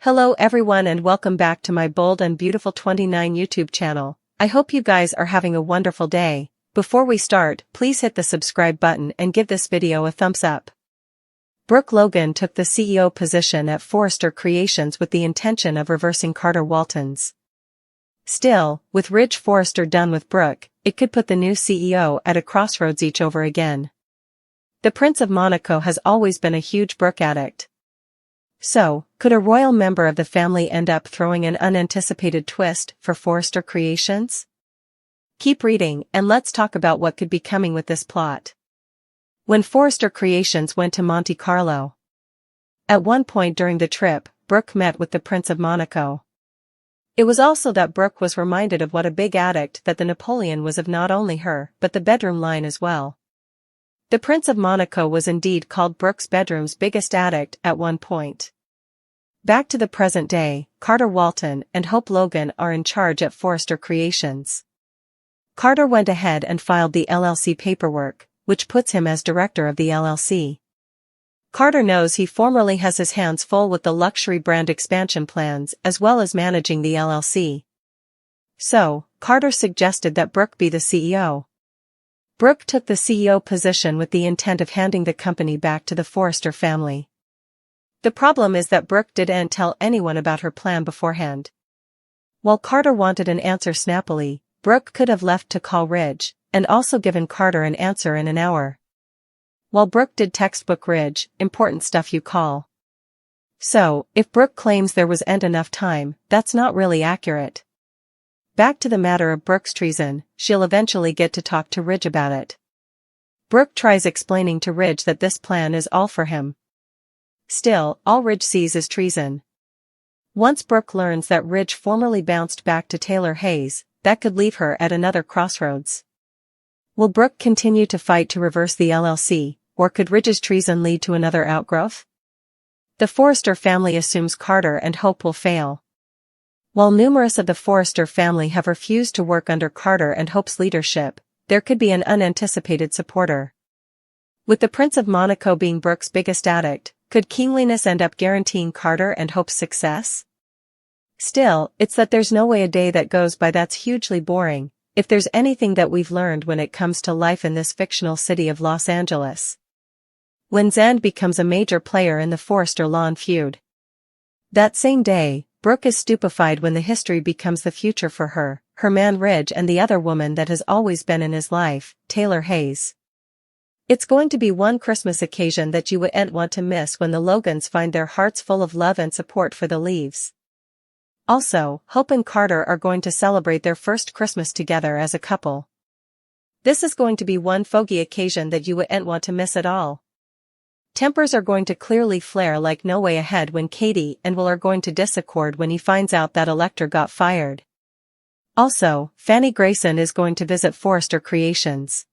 Hello everyone and welcome back to my Bold and Beautiful 29 YouTube channel. I hope you guys are having a wonderful day. Before we start, please hit the subscribe button and give this video a thumbs up. Brook Logan took the CEO position at Forrester Creations with the intention of reversing Carter Walton's. Still, with Ridge Forrester done with Brook, it could put the new CEO at a crossroads each over again. The Prince of Monaco has always been a huge Brook addict. So, could a royal member of the family end up throwing an unanticipated twist for Forrester Creations? Keep reading and let's talk about what could be coming with this plot. When Forrester Creations went to Monte Carlo. At one point during the trip, Brook met with the Prince of Monaco. It was also that Brook was reminded of what a big addict that the Napoleon was of not only her, but the bedroom line as well. The Prince of Monaco was indeed called Brook's bedroom's biggest addict at one point. Back to the present day, Carter Walton and Hope Logan are in charge at Forrester Creations. Carter went ahead and filed the LLC paperwork, which puts him as director of the LLC. Carter knows he formerly has his hands full with the luxury brand expansion plans as well as managing the LLC. So, Carter suggested that Brook be the CEO. Brook took the CEO position with the intent of handing the company back to the Forrester family. The problem is that Brook didn't tell anyone about her plan beforehand. While Carter wanted an answer snappily, Brook could have left to call Ridge, and also given Carter an answer in an hour. While Brook did textbook Ridge, important stuff you call. So, if Brook claims there wasn't enough time, that's not really accurate. Back to the matter of Brook's treason, she'll eventually get to talk to Ridge about it. Brook tries explaining to Ridge that this plan is all for him. Still, all Ridge sees is treason. Once Brook learns that Ridge formerly bounced back to Taylor Hayes, that could leave her at another crossroads. Will Brook continue to fight to reverse the LLC, or could Ridge's treason lead to another outgrowth? The Forrester family assumes Carter and Hope will fail. While numerous of the Forrester family have refused to work under Carter and Hope's leadership, there could be an unanticipated supporter. With the Prince of Monaco being Brook's biggest addict, could kingliness end up guaranteeing Carter and Hope's success? Still, it's that there's no way a day that goes by that's hugely boring, if there's anything that we've learned when it comes to life in this fictional city of Los Angeles. When Zand becomes a major player in the Forrester Lawn feud. That same day, Brook is stupefied when the history becomes the future for her, her man Ridge and the other woman that has always been in his life, Taylor Hayes. It's going to be one Christmas occasion that you wouldn't want to miss when the Logans find their hearts full of love and support for the Leaves. Also, Hope and Carter are going to celebrate their first Christmas together as a couple. This is going to be one foggy occasion that you wouldn't want to miss at all. Tempers are going to clearly flare like no way ahead when Katie and Will are going to disaccord when he finds out that Electra got fired. Also, Fanny Grayson is going to visit Forrester Creations.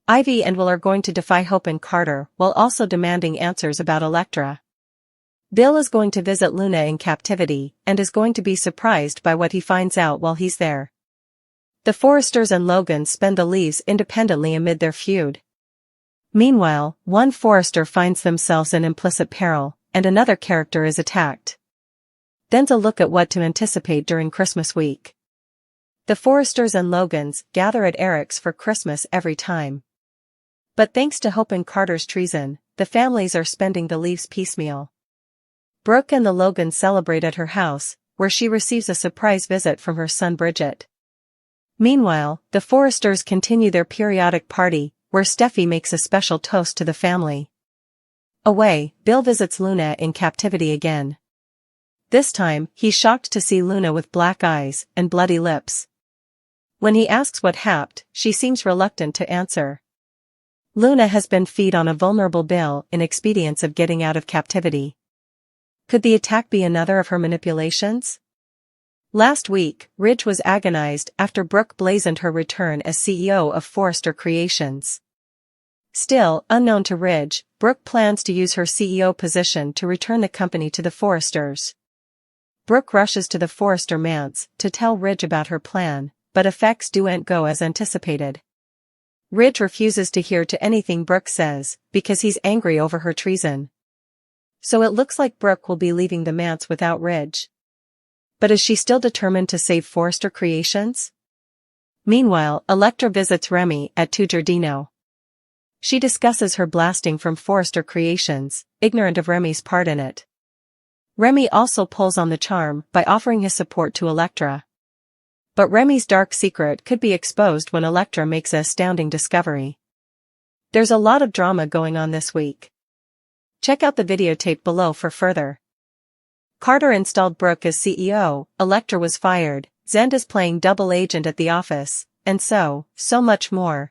Ivy and Will are going to defy Hope and Carter while also demanding answers about Electra. Bill is going to visit Luna in captivity and is going to be surprised by what he finds out while he's there. The Forresters and Logan spend the Leaves independently amid their feud. Meanwhile, one Forrester finds themselves in implicit peril, and another character is attacked. Then's a look at what to anticipate during Christmas week. The Forresters and Logans gather at Eric's for Christmas every time. But thanks to Hope and Carter's treason, the families are spending the Leaves piecemeal. Brook and the Logans celebrate at her house, where she receives a surprise visit from her son Bridget. Meanwhile, the Forresters continue their periodic party, where Steffi makes a special toast to the family. Away, Bill visits Luna in captivity again. This time, he's shocked to see Luna with black eyes and bloody lips. When he asks what happened, she seems reluctant to answer. Luna has been fed on a vulnerable Bill in expedience of getting out of captivity. Could the attack be another of her manipulations? Last week, Ridge was agonized after Brook blazoned her return as CEO of Forrester Creations. Still, unknown to Ridge, Brook plans to use her CEO position to return the company to the Forresters. Brook rushes to the Forrester manse to tell Ridge about her plan, but effects don't go as anticipated. Ridge refuses to hear to anything Brook says, because he's angry over her treason. So it looks like Brook will be leaving the manse without Ridge. But is she still determined to save Forrester Creations? Meanwhile, Elektra visits Remy at Tu Giardino. She discusses her blasting from Forrester Creations, ignorant of Remy's part in it. Remy also pulls on the charm by offering his support to Elektra. But Remy's dark secret could be exposed when Elektra makes an astounding discovery. There's a lot of drama going on this week. Check out the videotape below for further. Carter installed Brook as CEO, Elektra was fired, Zend is playing double agent at the office, and so much more.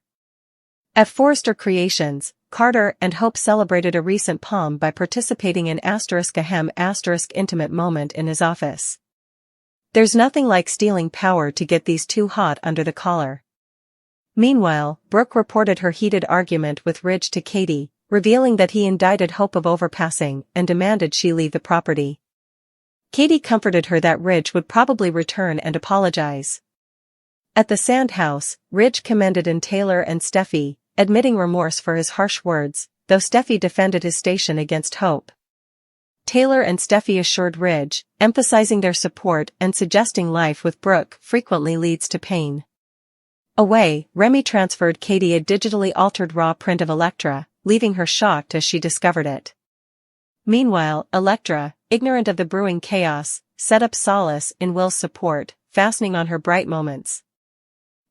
At Forrester Creations, Carter and Hope celebrated a recent palm by participating in *** intimate moment in his office. There's nothing like stealing power to get these two hot under the collar. Meanwhile, Brook reported her heated argument with Ridge to Katie, revealing that he indicted Hope of overpassing and demanded she leave the property. Katie comforted her that Ridge would probably return and apologize. At the Sand House, Ridge commended in Taylor and Steffi, admitting remorse for his harsh words, though Steffi defended his station against Hope. Taylor and Steffi assured Ridge, emphasizing their support and suggesting life with Brook frequently leads to pain. Away, Remy transferred Katie a digitally altered raw print of Elektra, leaving her shocked as she discovered it. Meanwhile, Elektra, ignorant of the brewing chaos, set up solace in Will's support, fastening on her bright moments.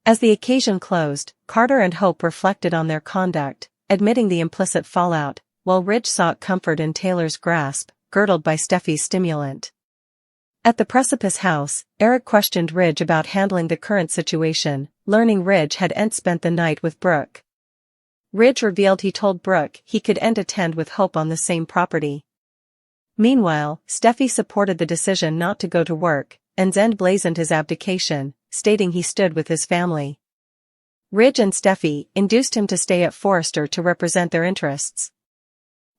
As the occasion closed, Carter and Hope reflected on their conduct, admitting the implicit fallout, while Ridge sought comfort in Taylor's grasp, girdled by Steffi's stimulant. At the Precipice House, Eric questioned Ridge about handling the current situation, learning Ridge had spent the night with Brook. Ridge revealed he told Brook he could attend with Hope on the same property. Meanwhile, Steffi supported the decision not to go to work, and Zend blazoned his abdication, stating he stood with his family. Ridge and Steffi induced him to stay at Forrester to represent their interests.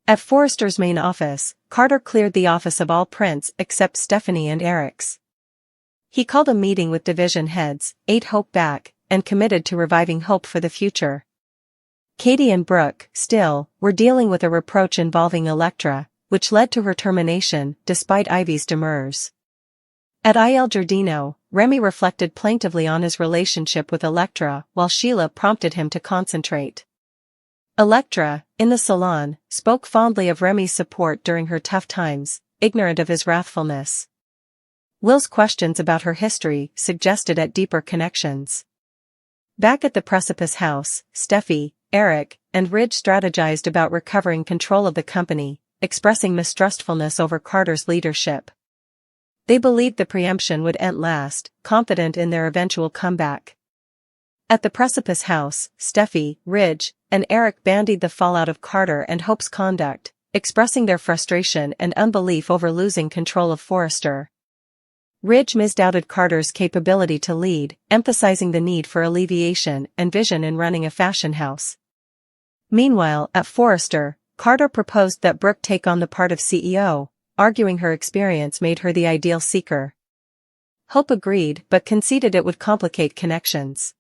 At Forrester's main office, Carter cleared the office of all prints except Stephanie and Eric's. He called a meeting with division heads, ate Hope back, and committed to reviving Hope for the future. Katie and Brook, still, were dealing with a reproach involving Elektra, which led to her termination, despite Ivy's demurs. At Il Giardino, Remy reflected plaintively on his relationship with Elektra while Sheila prompted him to concentrate. Elektra, in the salon, spoke fondly of Remy's support during her tough times, ignorant of his wrathfulness. Will's questions about her history suggested deeper connections. Back at the Precipice House, Steffi, Eric, and Ridge strategized about recovering control of the company, expressing mistrustfulness over Carter's leadership. They believed the preemption would last, confident in their eventual comeback. At the Precipice House, Steffi, Ridge, and Eric bandied the fallout of Carter and Hope's conduct, expressing their frustration and unbelief over losing control of Forrester. Ridge misdoubted Carter's capability to lead, emphasizing the need for alleviation and vision in running a fashion house. Meanwhile, at Forrester, Carter proposed that Brook take on the part of CEO, arguing her experience made her the ideal seeker. Hope agreed but conceded it would complicate connections.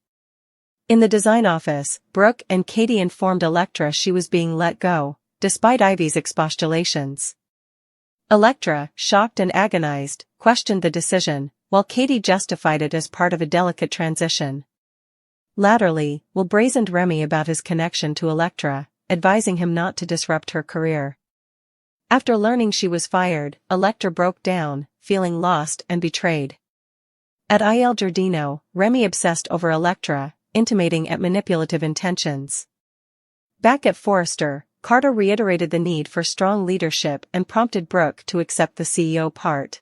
In the design office, Brook and Katie informed Elektra she was being let go, despite Ivy's expostulations. Elektra, shocked and agonized, questioned the decision, while Katie justified it as part of a delicate transition. Latterly, Will brazened Remy about his connection to Elektra, advising him not to disrupt her career. After learning she was fired, Elektra broke down, feeling lost and betrayed. At Il Giardino, Remy obsessed over Elektra, intimating manipulative intentions. Back at Forrester, Carter reiterated the need for strong leadership and prompted Brook to accept the CEO part.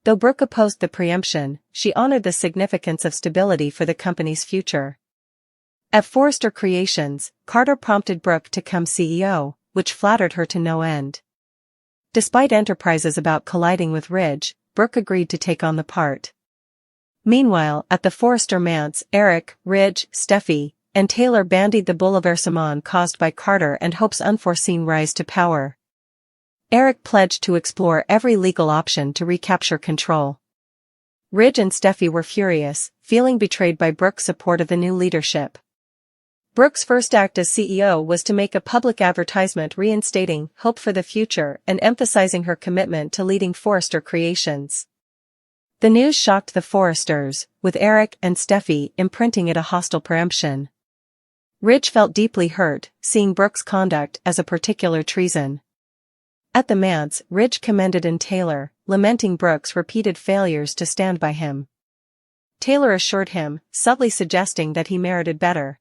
Though Brook opposed the preemption, she honored the significance of stability for the company's future. At Forrester Creations, Carter prompted Brook to become CEO, which flattered her to no end. Despite enterprises about colliding with Ridge, Brook agreed to take on the part. Meanwhile, at the Forrester manse, Eric, Ridge, Steffi, and Taylor bandied the bouleversement caused by Carter and Hope's unforeseen rise to power. Eric pledged to explore every legal option to recapture control. Ridge and Steffi were furious, feeling betrayed by Brook's support of the new leadership. Brook's first act as CEO was to make a public advertisement reinstating hope for the future and emphasizing her commitment to leading Forrester Creations. The news shocked the Forresters, with Eric and Steffi imprinting it a hostile preemption. Ridge felt deeply hurt, seeing Brook's conduct as a particular treason. At the manse, Ridge commended in Taylor, lamenting Brook's repeated failures to stand by him. Taylor assured him, subtly suggesting that he merited better.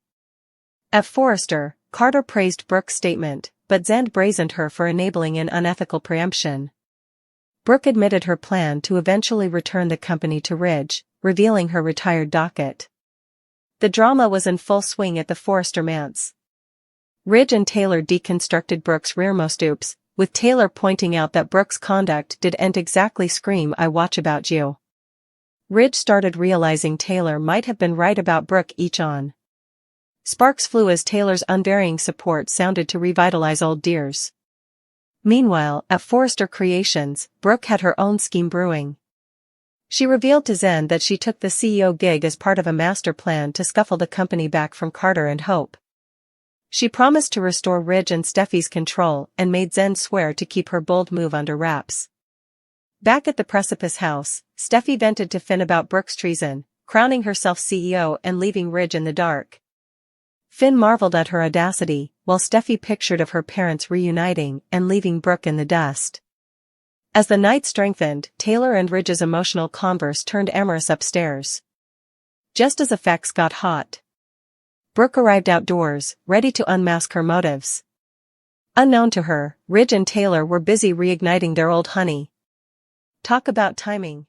At Forrester, Carter praised Brook's statement, but Zend brazened her for enabling an unethical preemption. Brook admitted her plan to eventually return the company to Ridge, revealing her retired docket. The drama was in full swing at the Forrester manse. Ridge and Taylor deconstructed Brook's rearmost oops, with Taylor pointing out that Brook's conduct didn't exactly scream "I watch about you." Ridge started realizing Taylor might have been right about Brook each on. Sparks flew as Taylor's unvarying support sounded to revitalize old dears. Meanwhile, at Forrester Creations, Brook had her own scheme brewing. She revealed to Zend that she took the CEO gig as part of a master plan to scuffle the company back from Carter and Hope. She promised to restore Ridge and Steffi's control and made Zend swear to keep her bold move under wraps. Back at the Precipice House, Steffi vented to Finn about Brook's treason, crowning herself CEO and leaving Ridge in the dark. Finn marveled at her audacity, while Steffi pictured of her parents reuniting and leaving Brook in the dust. As the night strengthened, Taylor and Ridge's emotional converse turned amorous upstairs. Just as effects got hot, Brook arrived outdoors, ready to unmask her motives. Unknown to her, Ridge and Taylor were busy reigniting their old honey. Talk about timing.